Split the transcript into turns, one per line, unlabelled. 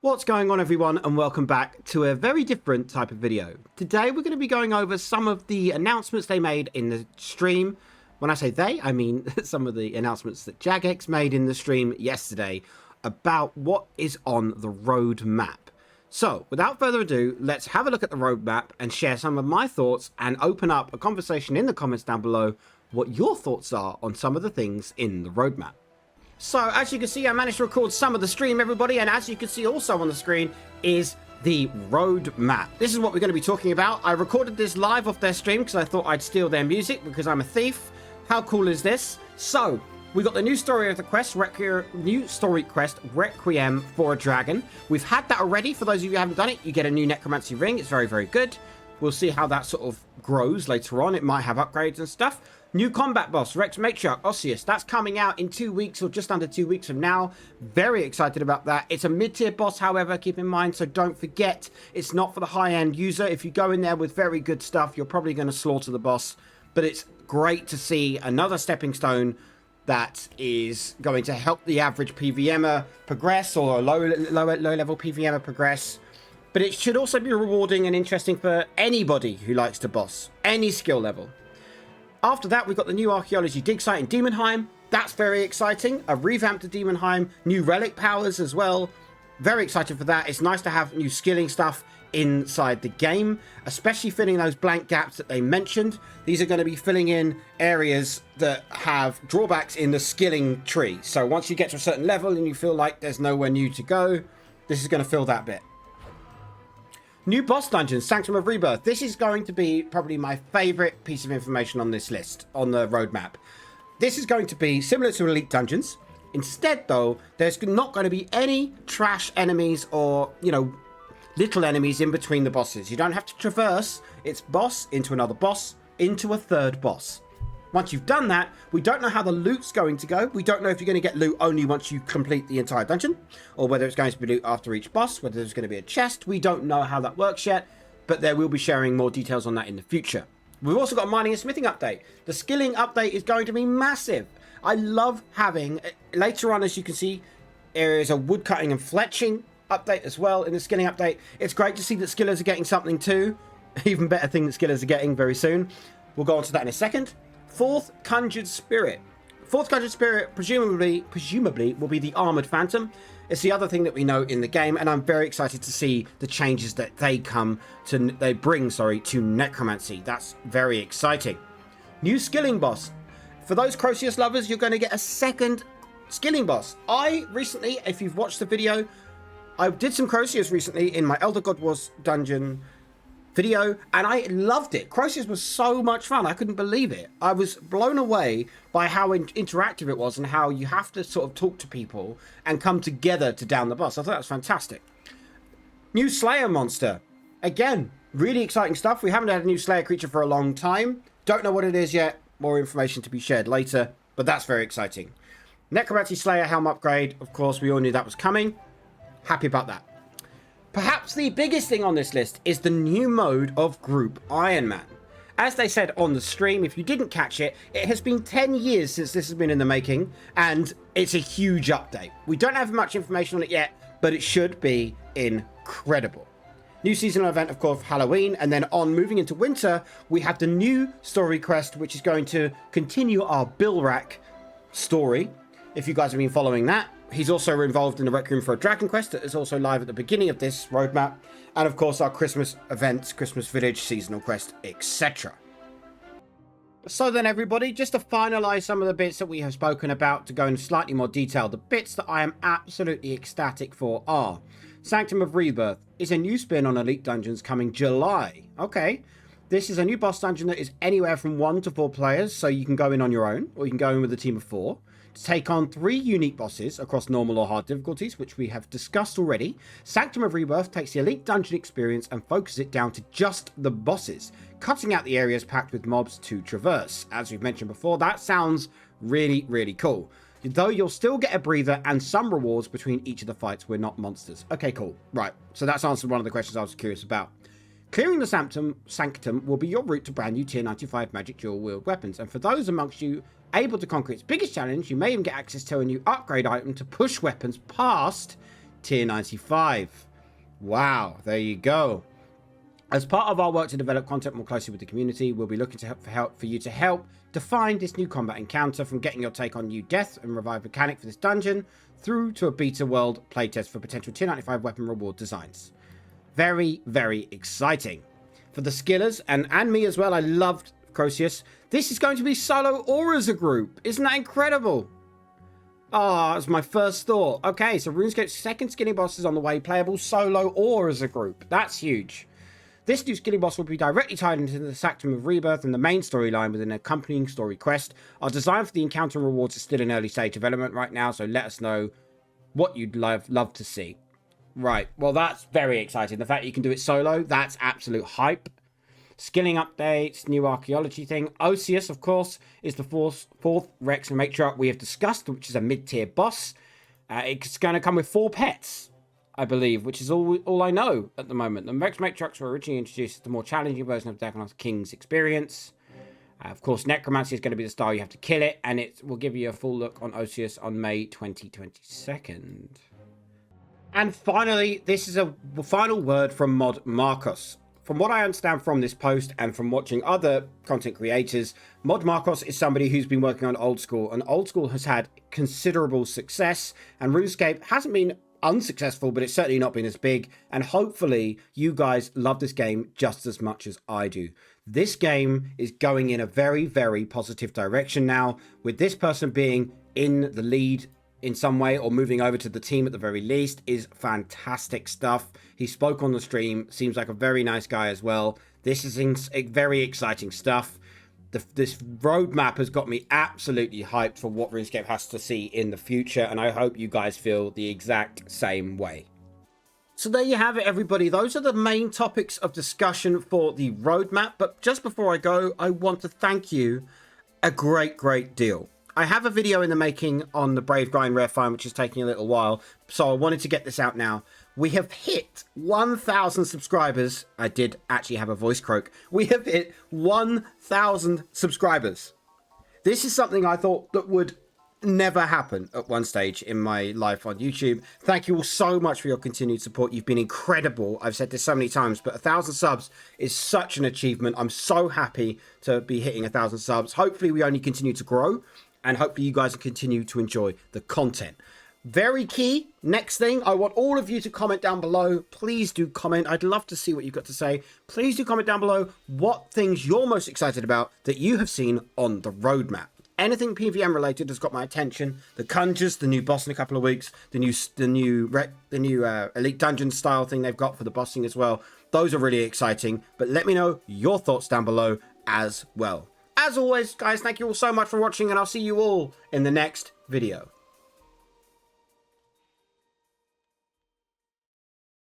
What's going on, everyone, and welcome back to a very different type of video. Today we're going to be going over some of the announcements they made in the stream. When I say they, I mean some of the announcements that Jagex made in the stream yesterday about what is on the roadmap. So without further ado, let's have a look at the roadmap and share some of my thoughts and open up a conversation in the comments down below what your thoughts are on some of the things in the roadmap. So, as you can see, I managed to record some of the stream, everybody, and as you can see also on the screen is the roadmap. This is what we're going to be talking about. I recorded this live off their stream because I thought I'd steal their music because I'm a thief. How cool is this? So, we got the new story of the quest, new story quest, Requiem for a Dragon. We've had that already. For those of you who haven't done it, you get a new necromancy ring. It's very, very good. We'll see how that sort of grows later on. It might have upgrades and stuff. New combat boss, Rex Matriarch Osseous. That's coming out in 2 weeks or just under 2 weeks from now. Very excited about that. It's a mid-tier boss, however, keep in mind, so don't forget, it's not for the high-end user. If you go in there with very good stuff, you're probably going to slaughter the boss. But it's great to see another stepping stone that is going to help the average PVMer progress, or a low-level PVMer progress. But it should also be rewarding and interesting for anybody who likes to boss, any skill level. After that, we've got the new archaeology dig site in Demonheim. That's very exciting. A revamp to Demonheim, new relic powers as well. Very excited for that. It's nice to have new skilling stuff inside the game, especially filling those blank gaps that they mentioned. These are going to be filling in areas that have drawbacks in the skilling tree. So once you get to a certain level and you feel like there's nowhere new to go, this is going to fill that bit. New boss dungeon, Sanctum of Rebirth. This is going to be probably my favorite piece of information on this list, on the roadmap. This is going to be similar to Elite Dungeons. Instead, though, there's not going to be any trash enemies or, little enemies in between the bosses. You don't have to traverse. It's boss into another boss into a third boss. Once you've done that, we don't know how the loot's going to go. We don't know if you're going to get loot only once you complete the entire dungeon, or whether it's going to be loot after each boss, whether there's going to be a chest. We don't know how that works yet, but there will be sharing more details on that in the future. We've also got a mining and smithing update. The skilling update is going to be massive. I love having, later on, as you can see, areas of woodcutting and fletching update as well in the skilling update. It's great to see that skillers are getting something too. Even better thing that skillers are getting very soon. We'll go on to that in a second. Fourth Conjured Spirit. Fourth Conjured Spirit presumably will be the Armored Phantom. It's the other thing that we know in the game, and I'm very excited to see the changes that they bring to Necromancy. That's very exciting. New skilling boss. For those Croceus lovers, you're going to get a second skilling boss. I recently, if you've watched the video, I did some Croceus recently in my Elder God Wars dungeon video, and I loved it. Croceus was so much fun. I couldn't believe it. I was blown away by how interactive it was and how you have to sort of talk to people and come together to down the boss. I thought that was fantastic. New Slayer monster. Again, really exciting stuff. We haven't had a new Slayer creature for a long time. Don't know what it is yet. More information to be shared later, but that's very exciting. Necromancy Slayer helm upgrade. Of course, we all knew that was coming. Happy about that. Perhaps the biggest thing on this list is the new mode of Group Iron Man. As they said on the stream, if you didn't catch it, it has been 10 years since this has been in the making, and it's a huge update. We don't have much information on it yet, but it should be incredible. New seasonal event, of course, Halloween, and then on moving into winter, we have the new story quest, which is going to continue our Bilrak story, if you guys have been following that. He's also involved in the Requiem for a Dragon quest that is also live at the beginning of this roadmap. And of course our Christmas events, Christmas Village, seasonal quest, etc. So then everybody, just to finalise some of the bits that we have spoken about, to go in slightly more detail, the bits that I am absolutely ecstatic for are Sanctum of Rebirth is a new spin on Elite Dungeons coming July. Okay, this is a new boss dungeon that is anywhere from 1 to 4 players, so you can go in on your own, or you can go in with a team of 4. To take on 3 unique bosses across normal or hard difficulties, which we have discussed already. Sanctum of Rebirth takes the Elite Dungeon experience and focuses it down to just the bosses, cutting out the areas packed with mobs to traverse. As we've mentioned before, that sounds really, really cool. Though you'll still get a breather and some rewards between each of the fights. We're not monsters. Okay, cool. Right, so that's answered one of the questions I was curious about. Clearing the Sanctum will be your route to brand new tier 95 magic dual wield weapons, and for those amongst you able to conquer its biggest challenge, you may even get access to a new upgrade item to push weapons past tier 95. Wow, there you go. As part of our work to develop content more closely with the community, we'll be looking for you to help define this new combat encounter, from getting your take on new death and revive mechanic for this dungeon, through to a beta world playtest for potential tier 95 weapon reward designs. Very, very exciting. For the skillers, and me as well, I loved Croceus. This is going to be solo or as a group. Isn't that incredible? Ah, that's my first thought. Okay, so RuneScape's second skinny boss is on the way, playable solo or as a group. That's huge. This new skinny boss will be directly tied into the Sactum of Rebirth and the main storyline with an accompanying story quest. Our design for the encounter and rewards is still in early stage development right now, so let us know what you'd love to see. Right, well, that's very exciting. The fact that you can do it solo, that's absolute hype. Skilling updates, new archaeology thing. Osius, of course, is the fourth Rex and Matriarch we have discussed, which is a mid-tier boss. It's going to come with 4 pets, I believe, which is all I know at the moment. The Rex Matriarchs were originally introduced as the more challenging version of Dagonoth King's experience. Of course, Necromancy is going to be the style you have to kill it, and it will give you a full look on Osius on May 2022. And finally, this is a final word from Mod Marcos. From what I understand from this post and from watching other content creators, Mod Marcos is somebody who's been working on Old School, and Old School has had considerable success, and RuneScape hasn't been unsuccessful, but it's certainly not been as big, and hopefully you guys love this game just as much as I do. This game is going in a very, very positive direction now, with this person being in the lead in some way, or moving over to the team at the very least, is fantastic stuff. He spoke on the stream, seems like a very nice guy as well. This is very exciting stuff. This roadmap has got me absolutely hyped for what RuneScape has to see in the future, and I hope you guys feel the exact same way. So there you have it, everybody. Those are the main topics of discussion for the roadmap, but just before I go, I want to thank you a great deal. I have a video in the making on the Brave Grind Rare Find, which is taking a little while, so I wanted to get this out now. We have hit 1,000 subscribers. I did actually have a voice croak. We have hit 1,000 subscribers. This is something I thought that would never happen at one stage in my life on YouTube. Thank you all so much for your continued support. You've been incredible. I've said this so many times, but 1,000 subs is such an achievement. I'm so happy to be hitting 1,000 subs. Hopefully we only continue to grow, and hopefully you guys will continue to enjoy the content. Very key, next thing, I want all of you to comment down below. Please do comment. I'd love to see what you've got to say. Please do comment down below what things you're most excited about that you have seen on the roadmap. Anything PVM related has got my attention. The Conjures, the new boss in a couple of weeks, the new Elite Dungeon style thing they've got for the bossing as well. Those are really exciting, but let me know your thoughts down below as well. As always, guys, thank you all so much for watching, and I'll see you all in the next video.